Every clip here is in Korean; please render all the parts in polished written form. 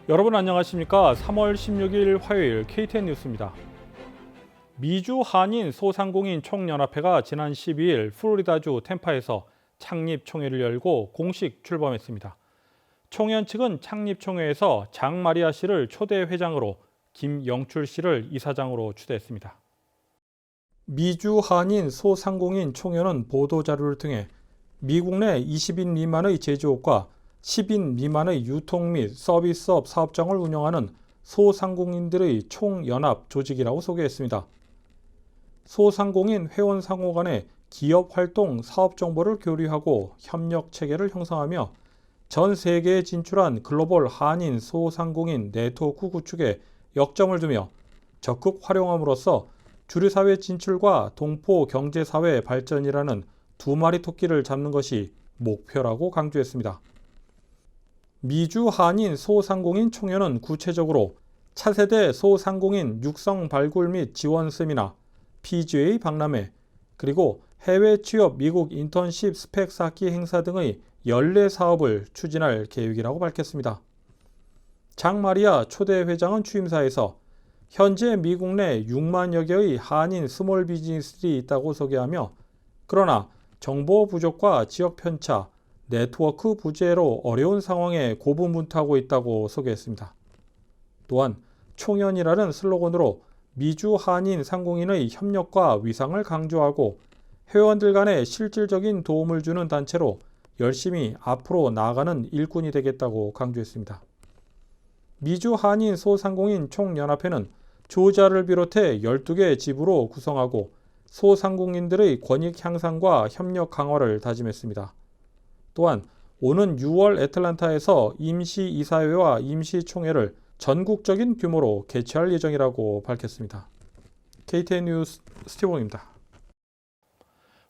여러분 안녕하십니까? 3월 16일 화요일 KTN 뉴스입니다. 미주 한인 소상공인 총연합회가 지난 12일 플로리다주 템파에서 창립총회를 열고 공식 출범했습니다. 총연 측은 창립총회에서 장마리아 씨를 초대 회장으로 김영출 씨를 이사장으로 추대했습니다. 미주 한인 소상공인 총연은 보도자료를 통해 미국 내 20인 미만의 제조업과 10인 미만의 유통 및 서비스업 사업장을 운영하는 소상공인들의 총연합 조직이라고 소개했습니다. 소상공인 회원 상호 간의 기업 활동 사업 정보를 교류하고 협력 체계를 형성하며 전 세계에 진출한 글로벌 한인 소상공인 네트워크 구축에 역점을 두며 적극 활용함으로써 주류사회 진출과 동포 경제사회 발전이라는 두 마리 토끼를 잡는 것이 목표라고 강조했습니다. 미주 한인 소상공인 총연은 구체적으로 차세대 소상공인 육성 발굴 및 지원 세미나, PGA 박람회, 그리고 해외 취업 미국 인턴십 스펙 쌓기 행사 등의 연례 사업을 추진할 계획이라고 밝혔습니다. 장마리아 초대 회장은 취임사에서 현재 미국 내 6만여 개의 한인 스몰 비즈니스들이 있다고 소개하며 그러나 정보 부족과 지역 편차, 네트워크 부재로 어려운 상황에 고분분투하고 있다고 소개했습니다. 또한 총연이라는 슬로건으로 미주 한인 상공인의 협력과 위상을 강조하고 회원들 간에 실질적인 도움을 주는 단체로 열심히 앞으로 나아가는 일꾼이 되겠다고 강조했습니다. 미주 한인 소상공인 총연합회는 조지아를 비롯해 12개 지부로 구성하고 소상공인들의 권익 향상과 협력 강화를 다짐했습니다. 또한 오는 6월 애틀랜타에서 임시이사회와 임시총회를 전국적인 규모로 개최할 예정이라고 밝혔습니다. KTN 뉴스 스티븐입니다.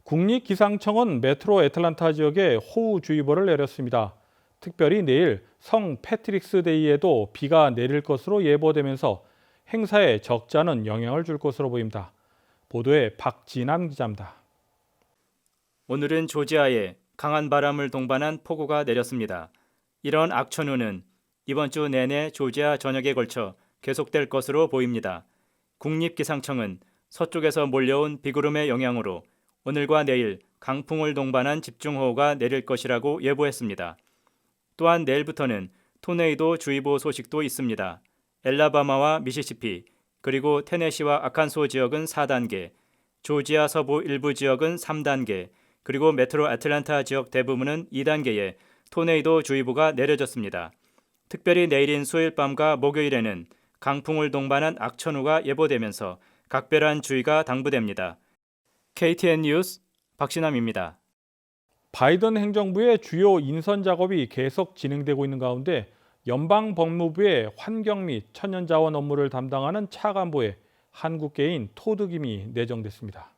국립기상청은 메트로 애틀랜타 지역에 호우주의보를 내렸습니다. 특별히 내일 성 패트릭스 데이에도 비가 내릴 것으로 예보되면서 행사에 적지 않은 영향을 줄 것으로 보입니다. 보도에 박진남 기자입니다. 오늘은 조지아에 강한 바람을 동반한 폭우가 내렸습니다. 이런 악천후는 이번 주 내내 조지아 전역에 걸쳐 계속될 것으로 보입니다. 국립기상청은 서쪽에서 몰려온 비구름의 영향으로 오늘과 내일 강풍을 동반한 집중호우가 내릴 것이라고 예보했습니다. 또한 내일부터는 토네이도 주의보 소식도 있습니다. 엘라바마와 미시시피, 그리고 테네시와 아칸소 지역은 4단계, 조지아 서부 일부 지역은 3단계, 그리고 메트로 애틀랜타 지역 대부분은 2단계의 토네이도 주의보가 내려졌습니다. 특별히 내일인 수요일 밤과 목요일에는 강풍을 동반한 악천후가 예보되면서 각별한 주의가 당부됩니다. KTN 뉴스 박신남입니다. 바이든 행정부의 주요 인선 작업이 계속 진행되고 있는 가운데 연방법무부의 환경 및 천연자원 업무를 담당하는 차관보에 한국계인 토드 김이 내정됐습니다.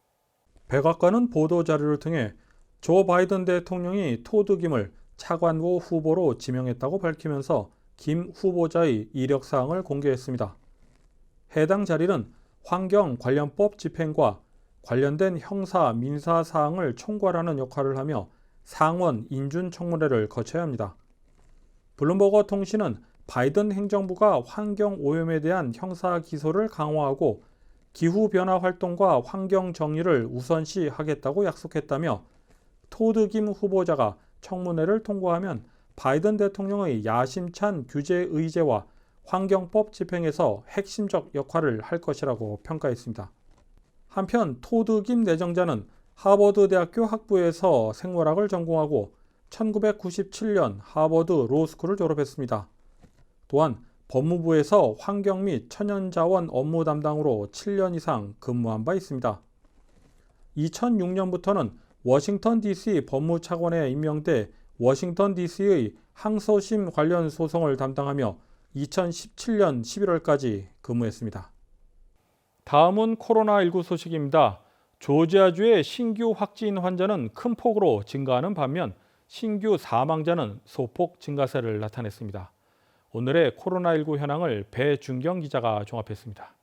백악관은 보도자료를 통해 조 바이든 대통령이 토드 김을 차관보 후보로 지명했다고 밝히면서 김 후보자의 이력사항을 공개했습니다. 해당 자리는 환경관련법 집행과 관련된 형사, 민사 사항을 총괄하는 역할을 하며 상원 인준청문회를 거쳐야 합니다. 블룸버그 통신은 바이든 행정부가 환경오염에 대한 형사 기소를 강화하고 기후변화 활동과 환경 정의를 우선시하겠다고 약속했다며 토드 김 후보자가 청문회를 통과하면 바이든 대통령의 야심찬 규제 의제와 환경법 집행에서 핵심적 역할을 할 것이라고 평가했습니다. 한편 토드 김 내정자는 하버드 대학교 학부에서 생물학을 전공하고 1997년 하버드 로스쿨을 졸업했습니다. 또한 법무부에서 환경 및 천연자원 업무 담당으로 7년 이상 근무한 바 있습니다. 2006년부터는 워싱턴 DC 법무차관에 임명돼 워싱턴 DC의 항소심 관련 소송을 담당하며 2017년 11월까지 근무했습니다. 다음은 코로나19 소식입니다. 조지아주의 신규 확진 환자는 큰 폭으로 증가하는 반면 신규 사망자는 소폭 증가세를 나타냈습니다. 오늘의 코로나19 현황을 배준경 기자가 종합했습니다.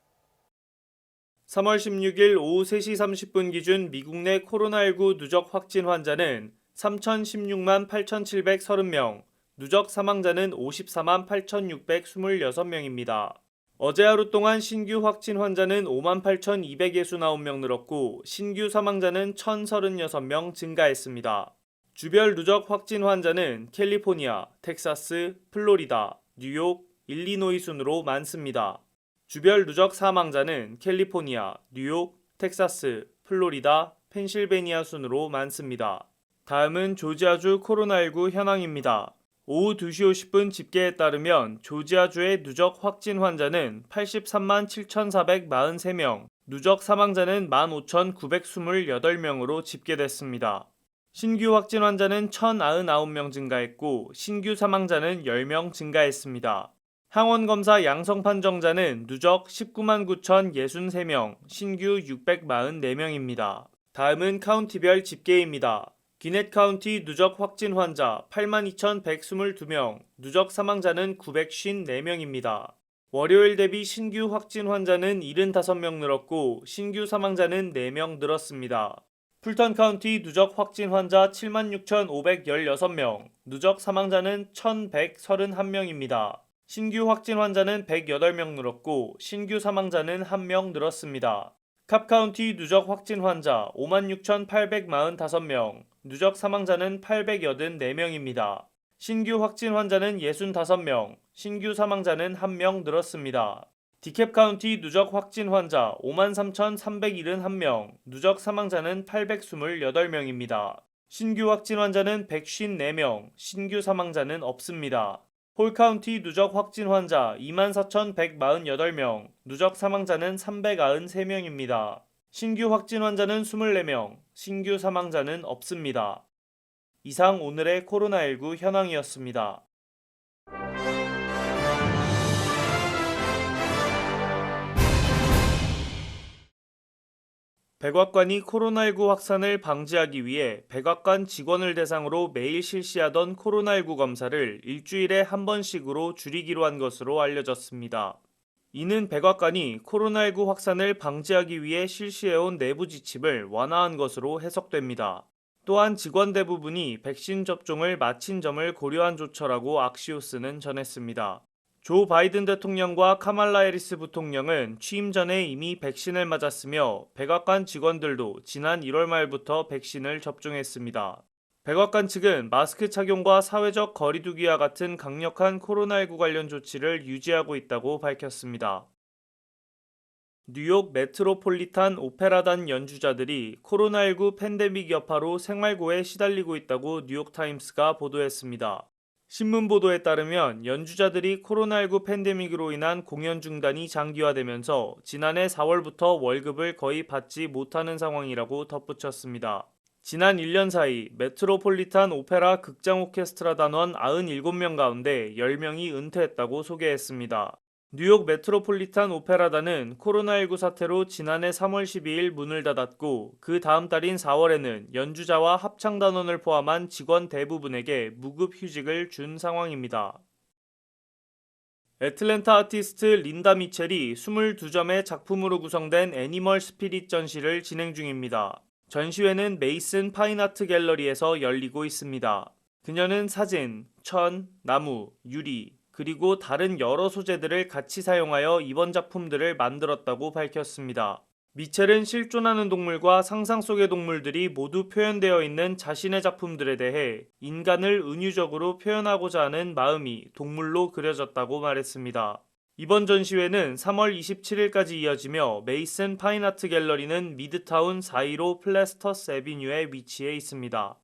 3월 16일 오후 3시 30분 기준 미국 내 코로나19 누적 확진 환자는 3,016만 8,730명, 누적 사망자는 54만 8,626명입니다. 어제 하루 동안 신규 확진 환자는 5만 8,269명 늘었고 신규 사망자는 1,036명 증가했습니다. 주별 누적 확진 환자는 캘리포니아, 텍사스, 플로리다, 뉴욕, 일리노이 순으로 많습니다. 주별 누적 사망자는 캘리포니아, 뉴욕, 텍사스, 플로리다, 펜실베니아 순으로 많습니다. 다음은 조지아주 코로나19 현황입니다. 오후 2시 50분 집계에 따르면 조지아주의 누적 확진 환자는 83만 7,443명, 누적 사망자는 15,928명으로 집계됐습니다. 신규 확진 환자는 1,099명 증가했고 신규 사망자는 10명 증가했습니다. 항원검사 양성 판정자는 누적 19만 9,063명, 신규 644명입니다. 다음은 카운티별 집계입니다. 기넷 카운티 누적 확진 환자 82,122명, 누적 사망자는 954명입니다. 월요일 대비 신규 확진 환자는 75명 늘었고 신규 사망자는 4명 늘었습니다. 풀턴 카운티 누적 확진 환자 76,516명, 누적 사망자는 1,131명입니다. 신규 확진 환자는 108명 늘었고 신규 사망자는 1명 늘었습니다. 캅 카운티 누적 확진 환자 56,845명, 누적 사망자는 884명입니다. 신규 확진 환자는 65명, 신규 사망자는 1명 늘었습니다. 디캡 카운티 누적 확진 환자 53,371명, 누적 사망자는 828명입니다. 신규 확진 환자는 154명, 신규 사망자는 없습니다. 홀 카운티 누적 확진 환자 24,148명, 누적 사망자는 393명입니다. 신규 확진 환자는 24명, 신규 사망자는 없습니다. 이상 오늘의 코로나19 현황이었습니다. 백악관이 코로나19 확산을 방지하기 위해 백악관 직원을 대상으로 매일 실시하던 코로나19 검사를 일주일에 한 번씩으로 줄이기로 한 것으로 알려졌습니다. 이는 백악관이 코로나19 확산을 방지하기 위해 실시해온 내부 지침을 완화한 것으로 해석됩니다. 또한 직원 대부분이 백신 접종을 마친 점을 고려한 조처라고 악시오스는 전했습니다. 조 바이든 대통령과 카말라 해리스 부통령은 취임 전에 이미 백신을 맞았으며 백악관 직원들도 지난 1월 말부터 백신을 접종했습니다. 백악관 측은 마스크 착용과 사회적 거리 두기와 같은 강력한 코로나19 관련 조치를 유지하고 있다고 밝혔습니다. 뉴욕 메트로폴리탄 오페라단 연주자들이 코로나19 팬데믹 여파로 생활고에 시달리고 있다고 뉴욕타임스가 보도했습니다. 신문 보도에 따르면 연주자들이 코로나19 팬데믹으로 인한 공연 중단이 장기화되면서 지난해 4월부터 월급을 거의 받지 못하는 상황이라고 덧붙였습니다. 지난 1년 사이 메트로폴리탄 오페라 극장 오케스트라 단원 97명 가운데 10명이 은퇴했다고 소개했습니다. 뉴욕 메트로폴리탄 오페라단은 코로나19 사태로 지난해 3월 12일 문을 닫았고 그 다음 달인 4월에는 연주자와 합창단원을 포함한 직원 대부분에게 무급 휴직을 준 상황입니다. 애틀랜타 아티스트 린다 미첼이 22점의 작품으로 구성된 애니멀 스피릿 전시를 진행 중입니다. 전시회는 메이슨 파인아트 갤러리에서 열리고 있습니다. 그녀는 사진, 천, 나무, 유리, 그리고 다른 여러 소재들을 같이 사용하여 이번 작품들을 만들었다고 밝혔습니다. 미첼은 실존하는 동물과 상상 속의 동물들이 모두 표현되어 있는 자신의 작품들에 대해 인간을 은유적으로 표현하고자 하는 마음이 동물로 그려졌다고 말했습니다. 이번 전시회는 3월 27일까지 이어지며 메이슨 파인아트 갤러리는 미드타운 415 플래스터스 애비뉴에 위치해 있습니다.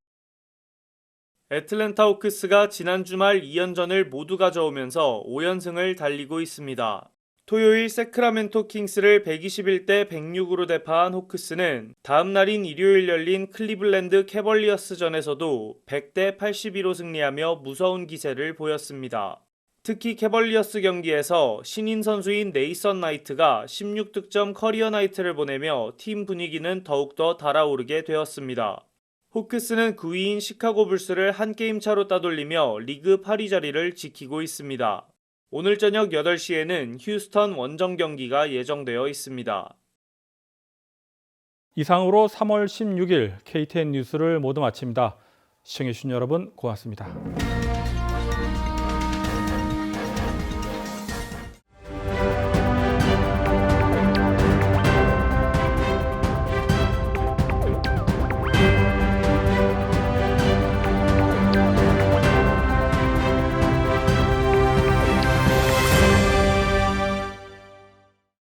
애틀랜타 호크스가 지난 주말 2연전을 모두 가져오면서 5연승을 달리고 있습니다. 토요일 세크라멘토 킹스를 121대 106으로 대파한 호크스는 다음 날인 일요일 열린 클리블랜드 캐벌리어스전에서도 100대 81로 승리하며 무서운 기세를 보였습니다. 특히 캐벌리어스 경기에서 신인 선수인 네이선 나이트가 16득점 커리어 나이트를 보내며 팀 분위기는 더욱더 달아오르게 되었습니다. 호크스는 9위인 시카고 불스를 한 게임 차로 따돌리며 리그 8위 자리를 지키고 있습니다. 오늘 저녁 8시에는 휴스턴 원정 경기가 예정되어 있습니다. 이상으로 3월 16일 KTN 뉴스를 모두 마칩니다. 시청해주신 여러분 고맙습니다.